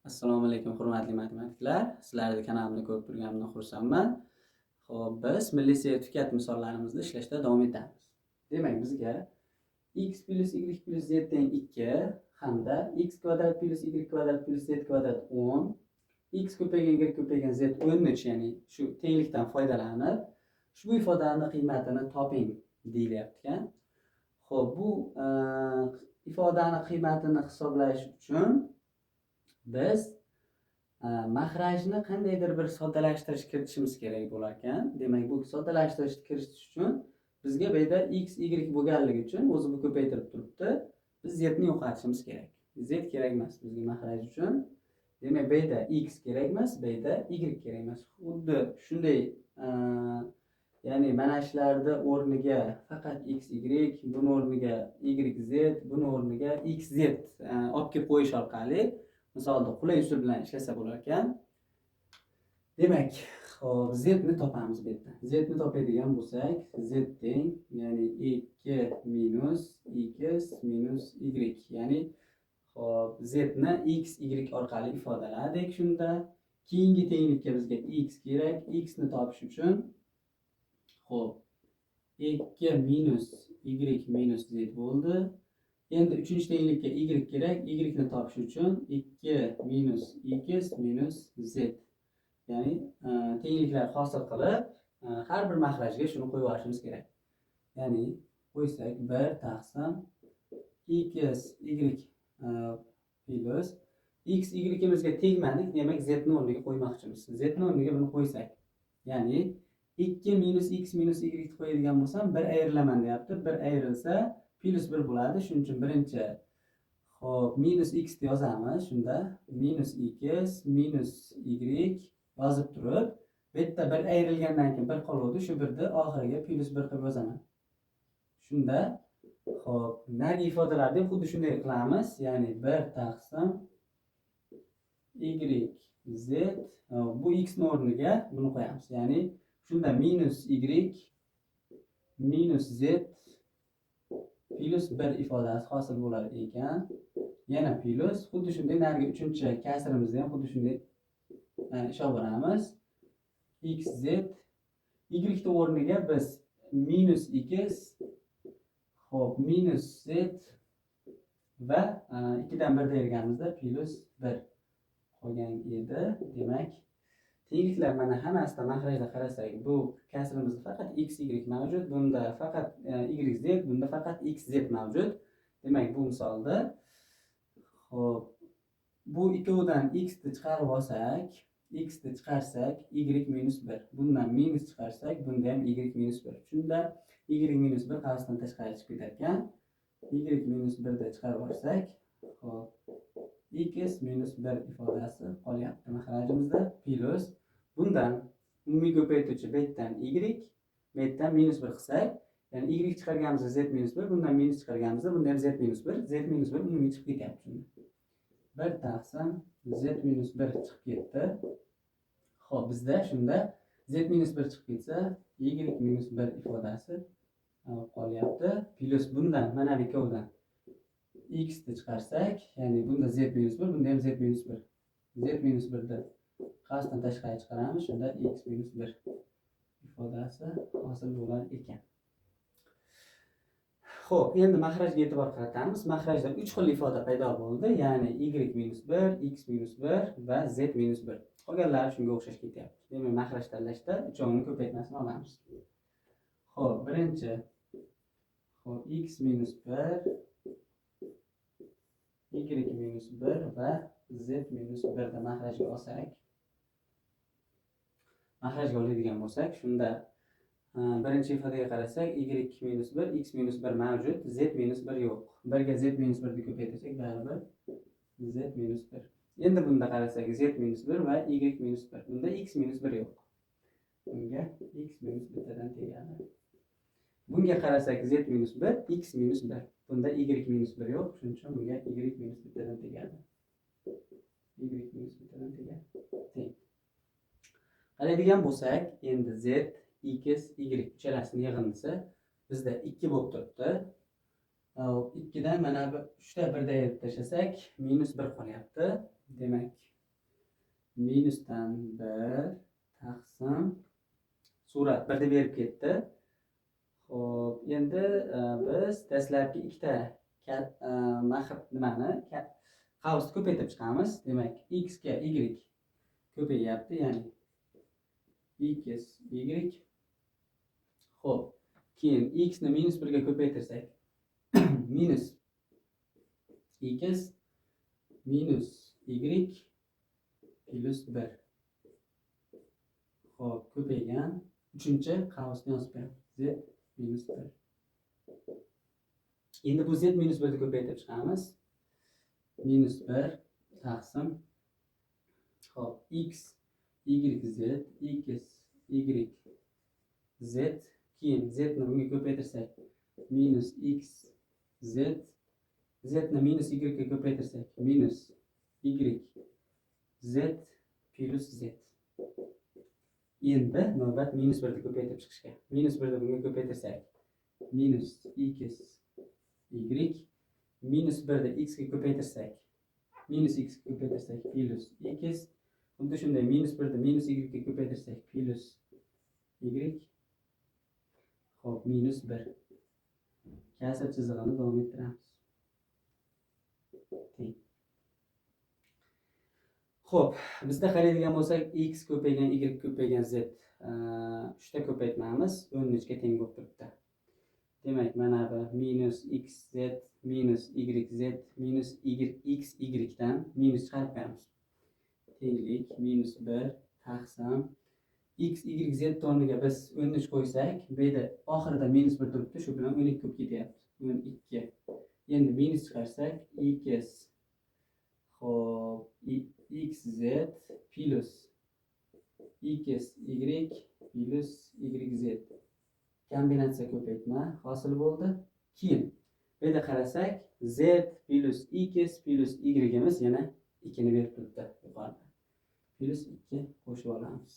Assalomu alaykum hurmatli matematiklar. Sizlarni kanalimni ko'rib turganimdan xursandman. Xo'p, biz milliy sertifikat misollarimizni ishlashda davom etamiz. Demak, bizga x plus y plus z teng 2 hamda x kvadrat plus y kvadrat plus z kvadrat 10, x ko'paygan y ko'paygan z 13, ya'ni shu tenglikdan foydalanib, ushbu ifodaning qiymatini toping deyilyapti ekan. Xo'p, bu ifodaning qiymatini hisoblash uchun biz mahrajni qandaydir bir soddalashtirish kiritishimiz kerak bo'lar ekan. Demak, bu soddalashtirishni kiritish uchun bizga bu yerda x, y bo'lganligi uchun o'zi bu ko'paytirib turibdi. Biz z ni yo'qotishimiz kerak. Z kerak emas bizga mahraj uchun. Demak, bu yerda x kerak emas, bu yerda y kerak emas. Xuddi shunday, ya'ni mana shularda o'rniga faqat x, y, buni o'rniga y, z, buni o'rniga x, z olib kelib qo'yish orqali misolda qulay usul bilan ishlasa bo'lar ekan. Demak, hop, z ni topamiz bu yerda. Z ni topadigan bo'lsak, z teng, ya'ni 2 minus x minus y, ya'ni hop, z ni x, y orqali ifodaladik. Shunda keyingi tenglikka bizga x kerak. X ni topish uchun hop, 2 minus y minus z bo'ldi. Endi uchinchi tenglikka y kerak. Y ni topish uchun 2 minus x minus z. Ya'ni tengliklar hosil qilib, har bir mahrajga shuni qo'yib olishimiz kerak. Ya'ni qo'ysak 1 taqsim x, y plus x, y imizga tegmadik, demak z ni o'rniga qo'ymoqchimiz. Z ni o'rniga buni qo'ysak, ya'ni 2 minus x minus y qo'yadigan bo'lsam 1 ayrilaman deyapti. 1 ayrilsa plus 1 bo'ladi. Shuning uchun birinchi hop, minus x ni yozamiz. Shunda minus x minus y yozib turib, bu yerda 1 ayrilgandan keyin 1 qoladi. Shu 1 ni oxiriga plus 1 qilib yozaman. Shunda hop, nagi ifodalarda ham xuddi shunday qilamiz. Ya'ni 1 taqsim y z, bu x ni o'rniga buni qo'yamiz. Ya'ni shunda minus y minus z plus 1 ifodasi hosil bo'lar ekan. Yana plus, xuddi shunday narigi uchinchi kasrimizda ham xuddi shunday ish olib boramiz. X z, y ni o'rniga biz minus x hop, minus z va 2 dan 1 ayirganimizda plus 1 qolgan edi. Demak, tengliklar mana hammasida mahrajda qarasak, bu kasrimizda faqat x, y mavjud, bunda faqat y, z, bunda faqat x, z mavjud. Demak, bu misolda hop, bu ikkovidan x ni chiqarib olsak, x ni chiqarsak y minus 1. Bundan minus chiqarsak, bunda ham y minus 1. Shunda y minus 1 qavsdan tashqari chiqib ketar ekan. Y minus 1 da chiqarib olsak, hop, x minus 1 ifodasi qolyapti mahrajimizda. Plus bundan umumiy ko'paytuvchi bu yerdan y, bu yerdan minus 1 qilsak, ya'ni y chiqarganimizda z minus 1, bundan minus chiqarganimizda bunda ham z minus 1, z minus 1 umumiy chiqib ketyapti. 1 taqsim z minus 1 chiqib ketdi. Xo'p, bizda shunda z minus 1 chiqib ketsa, y minus 1 ifodasi qolyapti. Plus bundan mana bu ikkovidan x ni chiqarsak, ya'ni bunda z minus 1, bunda ham z minus 1. Z minus 1 ni qasddan tashqari chiqaramiz. Shunda x minus 1 ifodasi hosil bo'lar ekan. Xo'p, endi mahrajga e'tibor qaratamiz. Mahrajda 3 xil ifoda paydo bo'ldi, ya'ni y minus 1, x minus 1 va z minus 1. Qolganlari shunga o'xshash ketyapti. Demak, mahraj tanlashda uchovini ko'paytmasini olamiz. Xo'p, birinchi hop, x minus 1, y minus 1 va z minus 1 da mahrajga olsak, mahrajga oladigan bo'lsak, shunda birinchi ifodaga qarasak, y minus 1, x minus 1 mavjud, z minus 1 yo'q. 1 ga z minus 1 ni ko'paytirsak, baribir z minus 1. Endi bunda qarasak, z minus 1 va y minus 1. Bunda x minus 1 yo'q. Bunga x minus 1 dan tegadi. Bunga qarasak, z minus 1, x minus 1. Bunda y minus 1 yo'q. Shuning uchun bunga y minus 1 dan tegadi. Y minus 1 dan tegadi. Teng. Qaraydigan bo'lsak, endi z, x, y uchalasini yig'indisi bizda 2 bo'lib turibdi. 2 dan mana 3 ta 1 da ayirib tashlasak, minus 1 qolyapti. Demak, minusdan 1 taqsim surat 1 deb berib ketdi. Xo'p, endi biz dastlabki ikkita nimani qavsni ko'paytirib chiqamiz. Demak, x ga y ko'payyapti, ya'ni x y. Xo'p, keyin x ni -1 ga ko'paytirsak minus x minus y plus 1. Xo'p, ko'paygan. Uchinchi qavsni yozib beramiz. Z minus 1. Endi bu z minus 1 ni ko'paytirib chiqamiz. Minus 1 taqsim. Xo'p, x y z x y z. Keyin z ni bunga ko'paytirsak minus x z. Z ni minus y ga ko'paytirsak minus y z plus z. Endi navbat minus 1 ni ko'paytirib chiqishga. Minus 1 ni bunga ko'paytirsak minus x y. Minus 1 ni x ga ko'paytirsak minus x ga ko'paytirsak plus x. Xuddi shunday minus 1 ni minus y ga ko'paytirsak plus y. Xo'p, minus 1. Kasr chizig'ini davom ettiramiz. Xo'p, bizda qaraydigan bo'lsak x ko'paygan, y ko'paygan, z. 3ta ko'paytmamiz 13 ga teng bo'lib turibdi. Demak, mana bu minus xz minus yz minus xy dan minus chiqarib qo'yamiz. Tenglik minus 1 taqsim x y z o'rniga biz 13 qo'ysak, bu yerda oxirida minus 1 turibdi, shu bilan 12 ko'p ketyapti. 12. Endi minus chiqarsak x xo'p xz plus xy plus yz kombinatsiya ko'paytma hosil bo'ldi. Keyin bu yerda qarasak z plus x plus yimiz yana 2 ni berib turibdi yuqorida. Plus 2 qo'shib olamiz.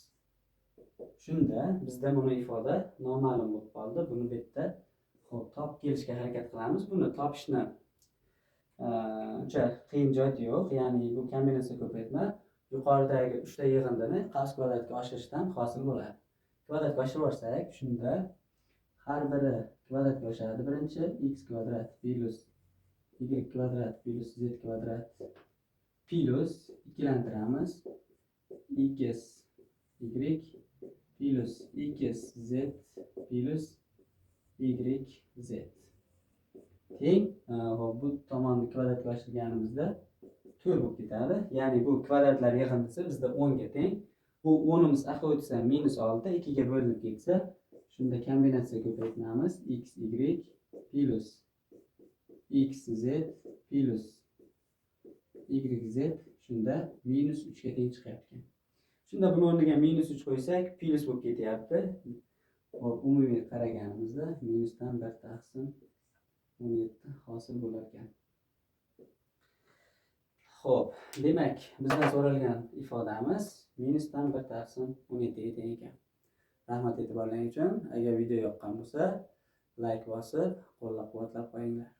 Shunda bizda buni ifoda noma'lum bo'lib qoldi. Buni bu yerda xo'p topib kelishga harakat qilamiz. Buni topishni uncha qiyin joyi yo'q. Ya'ni bu kombinatsiya ko'paytma yuqoridagi 3 ta yig'indini qavs kvadratga oshirishdan hosil bo'ladi. Kvadratga oshirib olsak, shunda har biri kvadratga oshadi. Birinchi x kvadrat plus y kvadrat plus z kvadrat plus ikkilantiramiz x y plus xz plus yz teng bu tomonni kvadratga oshirganimizda 4 bo'lib ketadi. Ya'ni bu kvadratlar yig'indisi bizda 10 ga teng. Bu 10imiz aholisi -6 2 ga bo'linib ketsa, shunda kombinatsiya ko'paytmamiz x y plus xz plus yz shunda -3 ga teng chiqyapti. Shunda buni o'rniga -3 qo'ysak, plus bo'lib ketyapti. Hop, umumiy qaraganimizda minusdan 1 taqsim 17 hosil bo'lar ekan. Xo'p, demak, bizdan so'ralgan ifodamiz minusdan 1 taqsim 17 ga teng ekan. Rahmat e'tiborlaringiz uchun. Agar video yoqqan bo'lsa, like bosib, qo'llab-quvvatlab qo'yinglar.